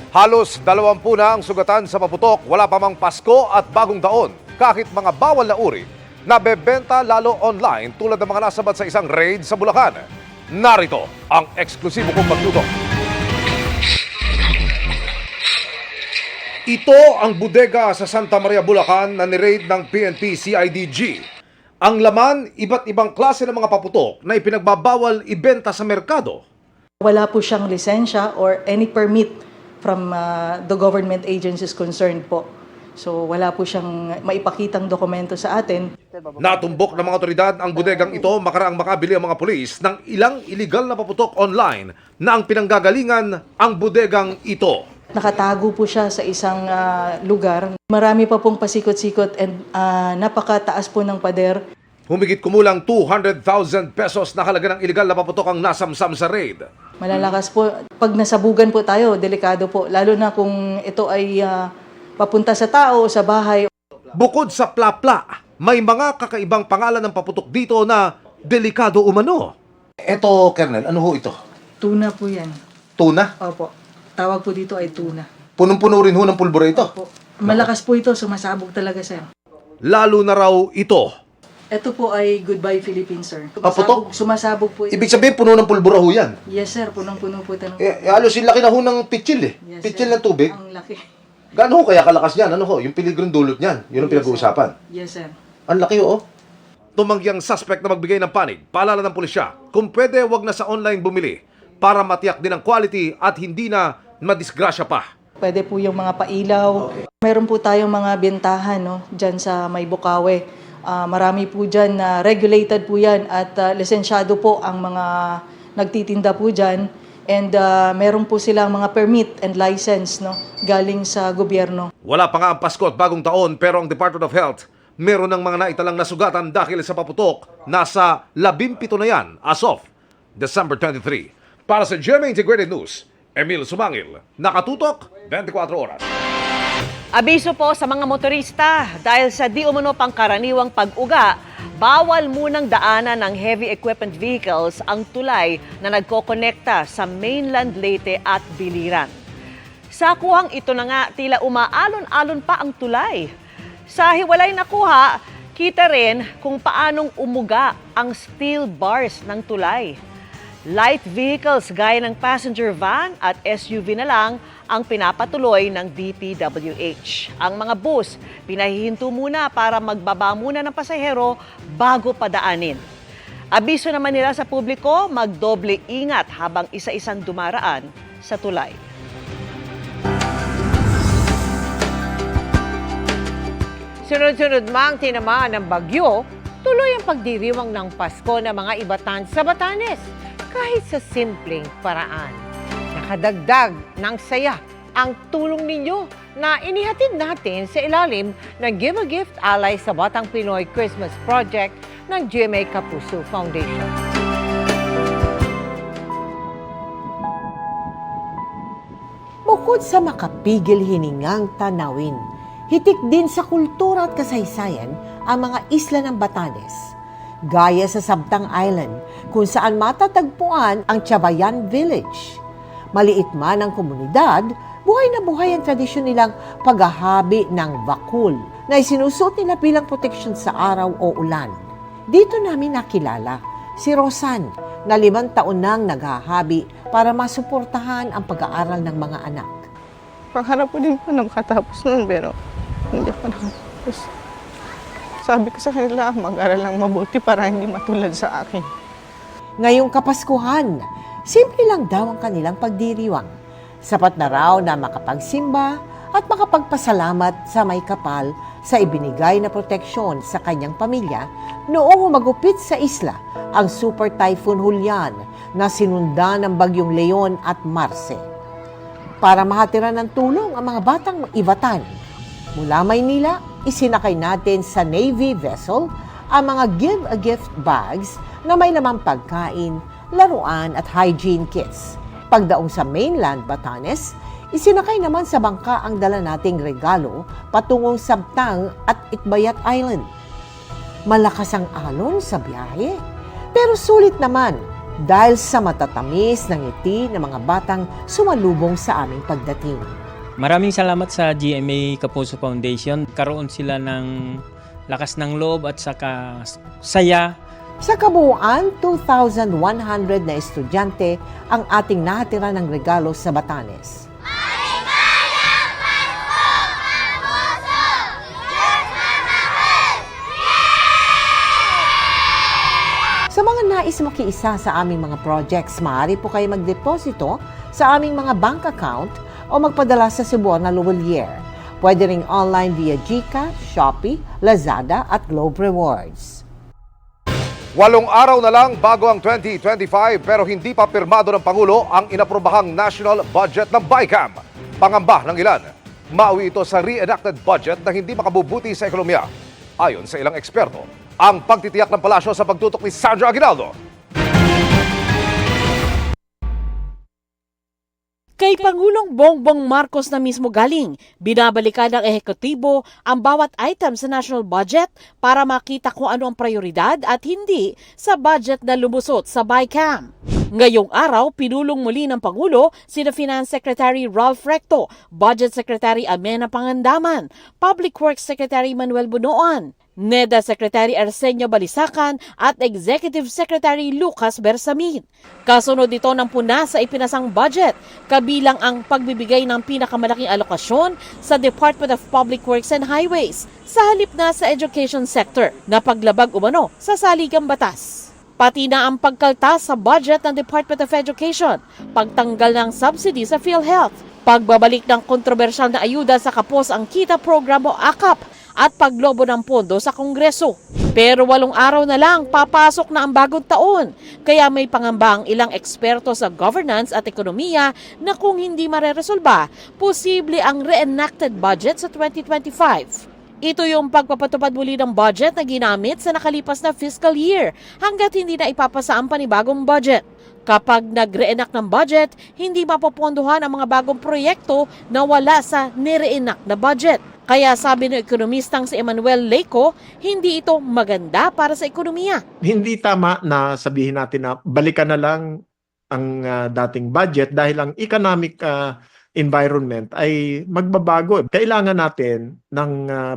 Halos 20 na ang sugatan sa paputok, wala pa mang Pasko at bagong taon. Kahit mga bawal na uri, nabebenta lalo online tulad ng mga nasabat sa isang raid sa Bulacan. Narito ang eksklusibo kong pagtutok. Ito ang bodega sa Santa Maria, Bulacan na ni-raid ng PNP CIDG. Ang laman, iba't ibang klase ng mga paputok na ipinagbabawal ibenta sa merkado. Wala po siyang lisensya or any permit from the government agencies concerned po. So wala po siyang maipakitang dokumento sa atin. Natumbok ng mga otoridad ang bodegang ito makaraang makabili ang mga pulis ng ilang illegal na paputok online na ang pinanggagalingan ang bodegang ito. Nakatago po siya sa isang lugar. Marami pa pong pasikot-sikot and napakataas po ng pader. Humigit kumulang 200,000 pesos na halaga ng illegal na paputok ang nasamsam sa raid. Malalakas po. Pag nasabugan po tayo, delikado po. Lalo na kung ito ay papunta sa tao, sa bahay. Bukod sa plapla, may mga kakaibang pangalan ng paputok dito na delikado umano. Ito, Colonel, ano ho ito? Tuna po yan. Tuna? Opo. Tawag po dito ay tuna. Punong-puno rin ho ng pulbura ito. Opo. Malakas po ito, sumasabog talaga, sir. Lalo na raw ito. Ito po ay Goodbye Philippines, sir. Paputok? Sumasabog po ito. Ibig sabihin, puno ng pulbura ho yan. Yes, sir. Punong-puno po ito. Halos yung laki na ho ng pitsil eh. Yes, Pitsil sir. ng tubig. Ang laki. Gaano ho kaya kalakas niyan? Ano ho? Yung piligrong dulot niyan. Yun ang pinag-uusapan. Yes, sir. Ang laki ho. Tumangyang suspect na magbigay ng panig. Paalala ng pulisya, kung pwede, wag na sa online bumili para matiyak din ang quality at hindi na madisgrasya pa. Pwede po yung mga pailaw. Meron po tayong mga bentahan, no, dyan sa May Bukawe. Marami po dyan na regulated po yan at lisensyado po ang mga nagtitinda po dyan. And meron po silang mga permit and license, no, galing sa gobyerno. Wala pa nga ang Pasko at bagong taon pero ang Department of Health meron ng mga naitalang nasugatan dahil sa paputok. Nasa 17 na yan as of December 23. Para sa GMA Integrated News, Emil Sumangil, nakatutok 24 oras. Abiso po sa mga motorista, dahil sa di umano pangkaraniwang pag-uga, bawal munang daanan ng heavy equipment vehicles ang tulay na nagkokonekta sa mainland Leyte at Biliran. Sa kuhang ito na nga, tila umaalon-alon pa ang tulay. Sa hiwalay na kuha, kita rin kung paanong umuga ang steel bars ng tulay. Light vehicles gaya ng passenger van at SUV na lang ang pinapatuloy ng DPWH. Ang mga bus, pinahihinto muna para magbaba muna ng pasahero bago padaanin. Abiso naman nila sa publiko, magdoble ingat habang isa-isang dumaraan sa tulay. Sunod-sunod mang tinamaan ng bagyo, tuloy ang pagdiriwang ng Pasko ng mga Ibatan sa Batanes kahit sa simpleng paraan. Nakadagdag ng saya ang tulong ninyo na inihatid natin sa ilalim ng Give a Gift Alay sa Batang Pinoy Christmas Project ng GMA Kapuso Foundation. Bukod sa makapigil hiningang tanawin, hitik din sa kultura at kasaysayan ang mga isla ng Batanes. Gaya sa Sabtang Island, kung saan matatagpuan ang Chavayan Village. Maliit man ang komunidad, buhay na buhay ang tradisyon nilang paghahabi ng bakul na isinusuot nila bilang proteksyon sa araw o ulan. Dito namin nakilala si Rosan na 5 taon nang naghahabi para masuportahan ang pag-aaral ng mga anak. Pangarap ko din po na makatapos nun, pero hindi pa nakatapos. Sabi ko sa kanila, mag-aral lang mabuti para hindi matulad sa akin. Ngayong Kapaskuhan, simple lang daw ang kanilang pagdiriwang. Sapat na raw na makapagsimba at makapagpasalamat sa may kapal sa ibinigay na proteksyon sa kanyang pamilya noong humagupit sa isla ang Super Typhoon Julian na sinundan ng bagyong Leon at Marce. Para mahatiran ng tulong ang mga batang Ibatan, mula Maynila, isinakay natin sa Navy vessel ang mga Give a Gift bags na may lamang pagkain, laruan at hygiene kits. Pagdaong sa mainland Batanes, isinakay naman sa bangka ang dala nating regalo patungong Sabtang at Itbayat Island. Malakas ang alon sa biyahe, pero sulit naman dahil sa matatamis ng ngiti ng mga batang sumalubong sa aming pagdating. Maraming salamat sa GMA Kapuso Foundation. Karoon sila ng lakas ng loob at saka saya. Sa kabuuan, 2,100 na estudyante ang ating nahatira ng regalo sa Batanes. Sa mga nais makiisa sa aming mga projects, maaari po kayo magdeposito sa aming mga bank account o magpadala sa Cebuana Luwalier. Pwede ring online via GCash, Shopee, Lazada at Globe Rewards. 8 araw na lang bago ang 2025 pero hindi pa pirmado ng Pangulo ang inaprobahang national budget ng BICAM. Pangamba ng ilan, mauwi ito sa reenacted budget na hindi makabubuti sa ekonomiya. Ayon sa ilang eksperto, ang pagtitiyak ng palasyo sa pagtutok ni Sandra Aguinaldo. Kay Pangulong Bongbong Marcos na mismo galing, binabalikan ng ehekutibo ang bawat item sa national budget para makita kung ano ang prioridad at hindi sa budget na lumusot sa BICAM. Ngayong araw, pinulong muli ng Pangulo sina Finance Secretary Ralph Recto, Budget Secretary Amena Pangandaman, Public Works Secretary Manuel Bunoan, NEDA Secretary Arsenio Balisacan at Executive Secretary Lucas Bersamin. Kasunod ito ng puna sa ipinasang budget, kabilang ang pagbibigay ng pinakamalaking alokasyon sa Department of Public Works and Highways sa halip na sa education sector na paglabag umano sa saligang batas. Pati na ang pagkaltas sa budget ng Department of Education, pagtanggal ng subsidy sa PhilHealth, pagbabalik ng kontrobersyal na ayuda sa Kapos ang Kita Program o AKAP, at paglobo ng pondo sa Kongreso. Pero 8 araw na lang, papasok na ang bagong taon. Kaya may pangamba ang ilang eksperto sa governance at ekonomiya na kung hindi mareresolba, posible ang reenacted budget sa 2025. Ito yung pagpapatupad muli ng budget na ginamit sa nakalipas na fiscal year hanggat hindi na ipapasa ang panibagong budget. Kapag nag-reenact ng budget, hindi mapopondohan ang mga bagong proyekto na wala sa nireenact na budget. Kaya sabi ng ekonomistang si Emmanuel Leco, hindi ito maganda para sa ekonomiya. Hindi tama na sabihin natin na balikan na lang ang dating budget dahil ang economic environment ay magbabago. Kailangan natin ng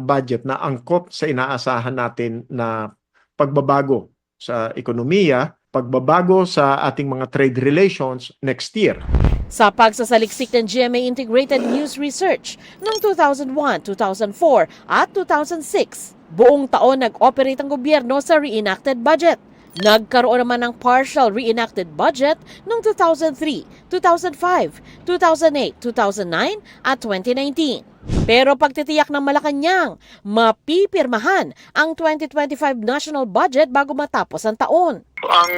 budget na angkop sa inaasahan natin na pagbabago sa ekonomiya, pagbabago sa ating mga trade relations next year. Sa pagsasaliksik ng GMA Integrated News Research noong 2001, 2004 at 2006, buong taon nag-operate ang gobyerno sa reenacted budget. Nagkaroon naman ng partial reenacted budget noong 2003, 2005, 2008, 2009 at 2019. Pero pagtitiyak ng Malacanang, mapipirmahan ang 2025 national budget bago matapos ang taon. Ang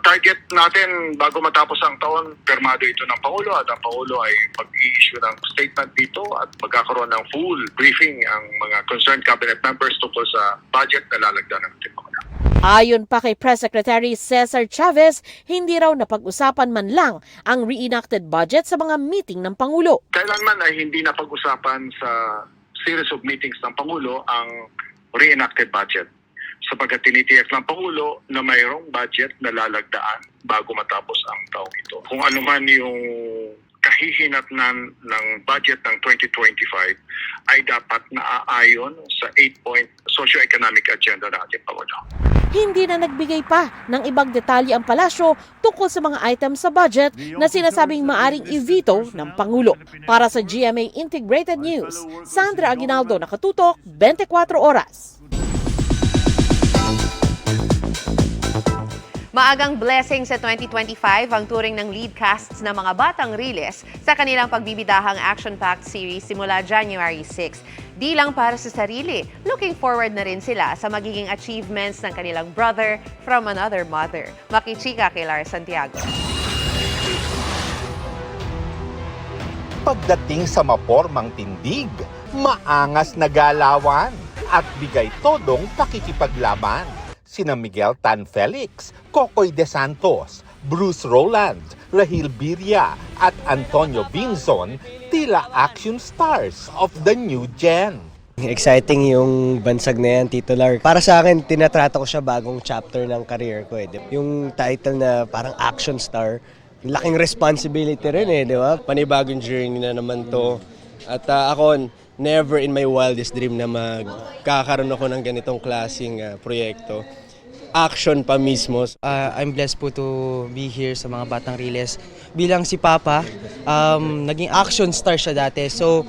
target natin bago matapos ang taon, permado ito ng Pangulo at ang Pangulo ay mag-i-issue ng statement dito at magkakaroon ng full briefing ang mga concerned cabinet members tungkol sa budget na lalagdan ng Pangulo. Ayon pa kay Press Secretary Cesar Chavez, hindi raw napag-usapan man lang ang reenacted budget sa mga meeting ng Pangulo. Kailanman ay hindi napag-usapan sa series of meetings ng Pangulo ang reenacted budget sapagkat tinitiyak ng Pangulo na mayroong budget na lalagdaan bago matapos ang taong ito. Kung ano man yung kahihinatnan ng budget ng 2025 ay dapat naaayon sa 8-point socio-economic agenda ng ating Pangulo. Hindi na nagbigay pa ng ibang detalye ang palasyo tungkol sa mga items sa budget na sinasabing maaring i-veto ng Pangulo. Para sa GMA Integrated News, Sandra Aguinaldo, nakatutok, 24 oras. Maagang blessing sa 2025 ang touring ng lead casts ng mga batang Riles sa kanilang pagbibidahang action-packed series simula January 6. Di lang para sa sarili, looking forward na rin sila sa magiging achievements ng kanilang brother from another mother. Makichika kay Lar Santiago. Pagdating sa mapormang tindig, maangas na galawan at bigay todong pakikipaglaban. Sina Miguel Tan Felix, Kokoy De Santos, Bruce Roland, Rahil Birria at Antonio Binzon, tila action stars of the new gen. Exciting yung bansag na yan, Tito Lar. Para sa akin, tinatrato ko siya bagong chapter ng career ko. Yung title na parang action star, laking responsibility rin di ba? Panibagong journey na naman to. At ako, never in my wildest dream na magkakaroon ako ng ganitong klaseng proyekto. Action pa mismo. I'm blessed po to be here sa mga Batang Riles. Bilang si Papa, naging action star siya dati. So,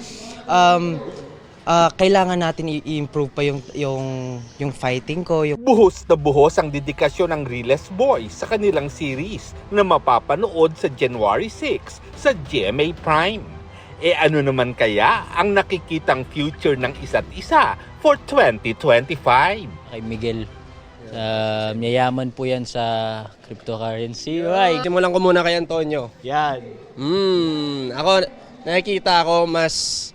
kailangan natin i-improve pa yung fighting ko. Buhos na buhos ang dedikasyon ng Riles Boys sa kanilang series na mapapanood sa January 6 sa GMA Prime. Ano naman kaya ang nakikitang future ng isa't isa for 2025? Kay Miguel, mayayaman po yan sa cryptocurrency. Right. Simulan ko muna kay Antonio. Yan. Ako, nakikita ko mas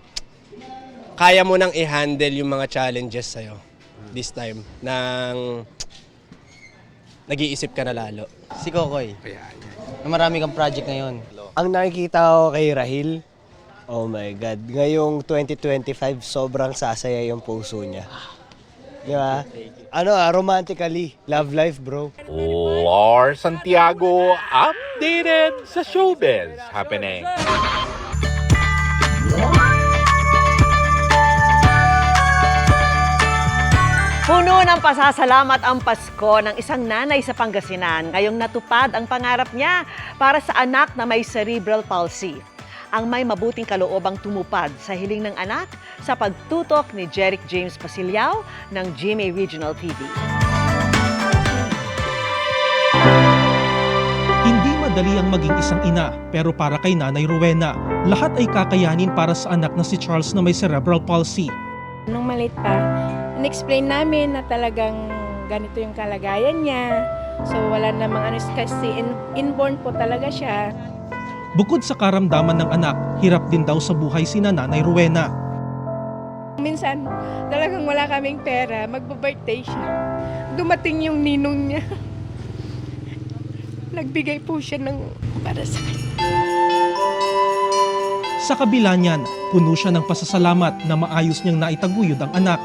kaya mo nang i-handle yung mga challenges sa'yo this time nang nag-iisip ka na lalo. Si Kokoy, na marami kang project ngayon. Ang nakikita ko kay Rahil, oh my God, ngayong 2025 sobrang sasaya yung puso niya. Di ba? Romantically, love life, bro. Lar Santiago, updated sa showbiz happening. Puno ng pasasalamat ang Pasko ng isang nanay sa Pangasinan ngayong natupad ang pangarap niya para sa anak na may cerebral palsy. Ang may mabuting kaloobang tumupad sa hiling ng anak sa pagtutok ni Jeric James Pasilyao ng GMA Regional TV. Hindi madali ang maging isang ina, pero para kay Nanay Rowena, lahat ay kakayanin para sa anak na si Charles na may cerebral palsy. Nung maliit pa, in-explain namin na talagang ganito yung kalagayan niya. So wala namang kasi inborn po talaga siya. Bukod sa karamdaman ng anak, hirap din daw sa buhay sina Nanay Rowena. Minsan talagang wala kaming pera, magbo-birthday siya. Dumating yung ninong niya. Nagbigay po siya ng para sa kanya. Sa kabila niyan, puno siya ng pasasalamat na maayos niyang naitaguyod ang anak.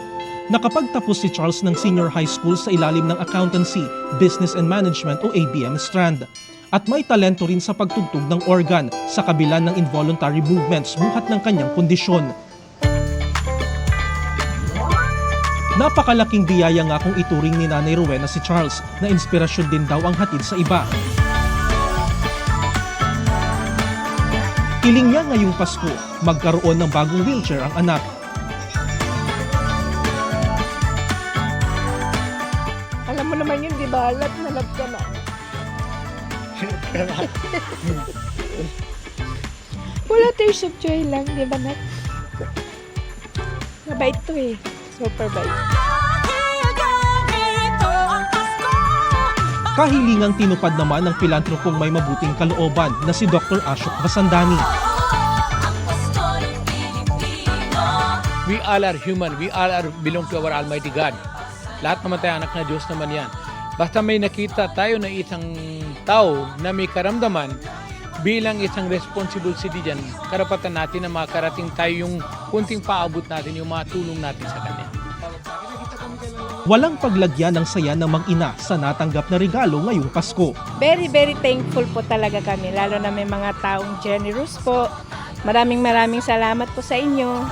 Nakapagtapos si Charles ng senior high school sa ilalim ng Accountancy, Business and Management o ABM strand. At may talento rin sa pagtugtog ng organ sa kabila ng involuntary movements buhat ng kanyang kondisyon. Napakalaking biyaya nga kung ituring ni Nanay Rowena si Charles na inspirasyon din daw ang hatid sa iba. Hiling niya ngayong Pasko, magkaroon ng bagong wheelchair ang anak. Alam mo naman yun, di ba? Love na love ka na. Wala tears of joy lang, di ba, Nat? Mabait to eh. Super bait. Kahilingang tinupad naman ng pilantropong may mabuting kalooban na si Dr. Ashok Vasandani. We all are human. We all belong to our Almighty God. Lahat naman tayo anak na Diyos naman yan. Basta may nakita tayo na isang tao na may karamdaman, bilang isang responsible citizen, karapatan natin na makarating tayo yung kunting paabot natin, yung mga tulong natin sa kanya. Walang paglagyan ng saya ng mag-ina sa natanggap na regalo ngayong Pasko. Very, very thankful po talaga kami, lalo na may mga taong generous po. Maraming salamat po sa inyo.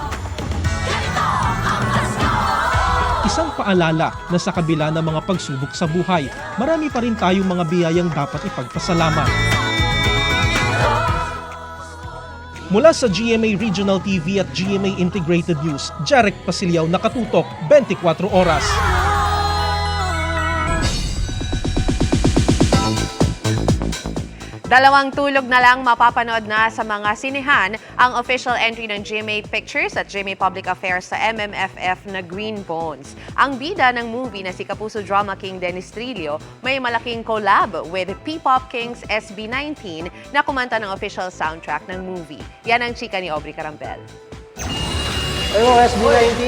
Isang paalala na sa kabila ng mga pagsubok sa buhay, marami pa rin tayong mga biyayang dapat ipagpasalamat. Mula sa GMA Regional TV at GMA Integrated News, Jeric Pasilyao, nakatutok 24 oras. Dalawang tulog na lang mapapanood na sa mga sinehan ang official entry ng GMA Pictures at GMA Public Affairs sa MMFF na Green Bones. Ang bida ng movie na si Kapuso Drama King Dennis Trillo may malaking collab with P-Pop Kings SB19 na kumanta ng official soundtrack ng movie. Yan ang chika ni Aubrey Carampel. Hello, SB19!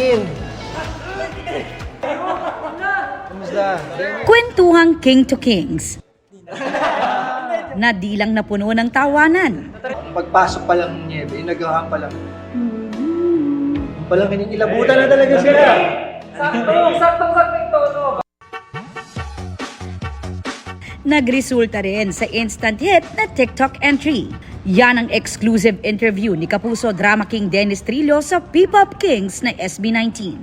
Kumusta? Kwentuhang King to Kings na di lang napuno ng tawanan. Pagpasok pa lang niya, inagahan pa lang. Walang inilabutan na talaga sila. Saktong tono. Nagresulta rin sa instant hit na TikTok entry. Yan ang exclusive interview ni Kapuso Drama King Dennis Trillo sa P-Pop Kings na SB19.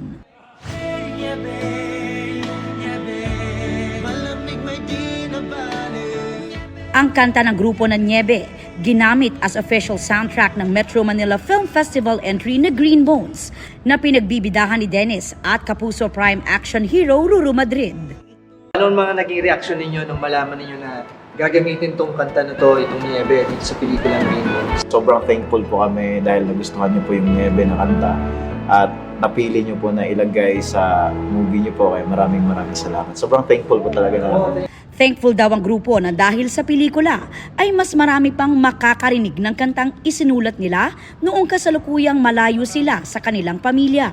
Ang kanta ng grupo ng Niebe, ginamit as official soundtrack ng Metro Manila Film Festival entry na Green Bones, na pinagbibidahan ni Dennis at Kapuso Prime action hero Ruru Madrid. Ano mga naging reaction ninyo nung malaman ninyo na gagamitin tong kanta na to, itong Niebe, dito sa pelikulang Green Bones? Sobrang thankful po kami dahil nagustuhan niyo po yung Niebe na kanta at napili niyo po na ilagay sa movie niyo po. Kaya maraming salamat. Sobrang thankful po talaga na. Thankful daw ang grupo na dahil sa pelikula ay mas marami pang makakarinig ng kantang isinulat nila noong kasalukuyang malayo sila sa kanilang pamilya.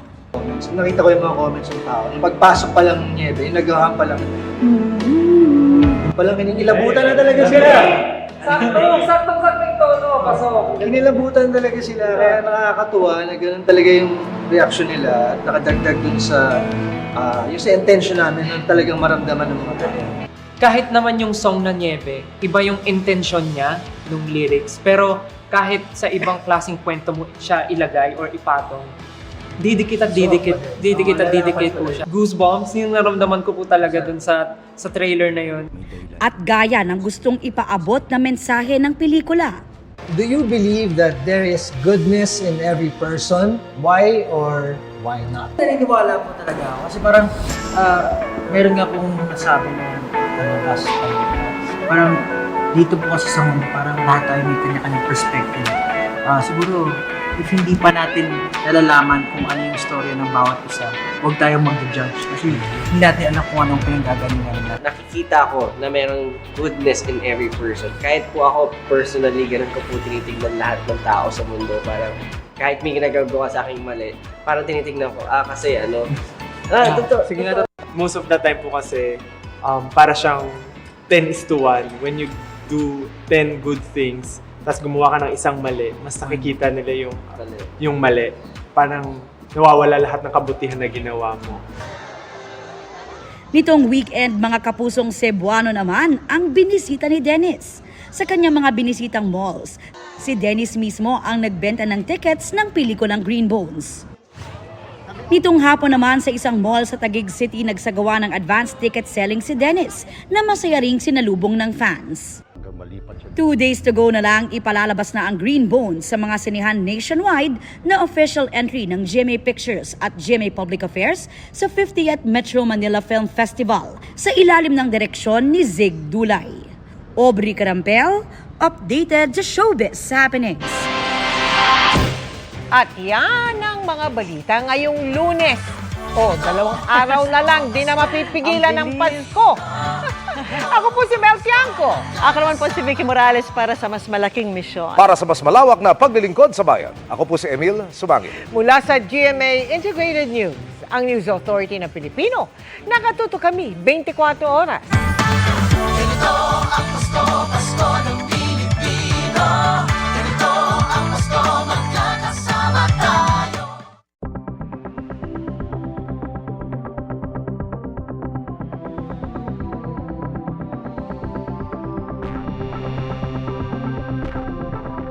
Nakita ko yung mga comments ng tao. Yung pagpasok pa lang ng Niebe, yung nag-hang pa lang. Palang inilabutan na talaga sila. Saktong tono. Pasok. Inilabutan talaga sila. Kaya nakakatuwa na ganun talaga yung reaction nila at nakadagdag dun sa yung sa intention namin na talagang maramdaman ng mga tao. Kahit naman yung song na Niebe, iba yung intention niya nung lyrics. Pero kahit sa ibang klaseng kwento mo siya ilagay or ipatong, didikit po siya. Goosebumps, yung naramdaman ko po talaga dun sa trailer na yun. At gaya ng gustong ipaabot na mensahe ng pelikula. Do you believe that there is goodness in every person? Why or why not? Naniniwala po talaga ako. Kasi parang meron nga pong nasabi na last time. Parang dito po kasi sa mundo, parang lahat tayo may kanya-kanyang perspective. Siguro, if hindi pa natin nalalaman kung ano yung storya ng bawat isa, huwag tayong mag-judge kasi hindi natin alam kung anong pinanggagalingan nila. Nakikita ko na merong goodness in every person. Kahit po ako personally, ganun ko po tinitignan lahat ng tao sa mundo. Parang kahit may ginagawa sa aking mali, parang tinitignan ko, kasi ano, Sige nga, most of the time po kasi, para siyang 10:1. When you do 10 good things, tapos gumawa ka ng isang mali, mas nakikita nila yung mali. Parang nawawala lahat ng kabutihan na ginawa mo. Nitong weekend, mga kapusong Cebuano naman ang binisita ni Dennis. Sa kanyang mga binisitang malls, si Dennis mismo ang nagbenta ng tickets ng pelikulang Green Bones. Nitong hapon naman sa isang mall sa Taguig City, nagsagawa ng advanced ticket selling si Dennis na masaya ring sinalubong ng fans. 2 days to go na lang, ipalalabas na ang Green Bones sa mga sinihan nationwide na official entry ng GMA Pictures at GMA Public Affairs sa 50th Metro Manila Film Festival sa ilalim ng direksyon ni Zig Dulay. Aubrey Carampel, updated sa Showbiz Happenings. At yan ang mga balita ngayong Lunes. 2 araw na lang, di na mapipigilan ng Pasko. Ako po si Mel Tiangco. Ako naman po si Vicky Morales para sa mas malaking misyon. Para sa mas malawak na paglilingkod sa bayan, ako po si Emil Sumangil. Mula sa GMA Integrated News, ang News Authority ng Pilipino. Nakatuto kami 24 oras.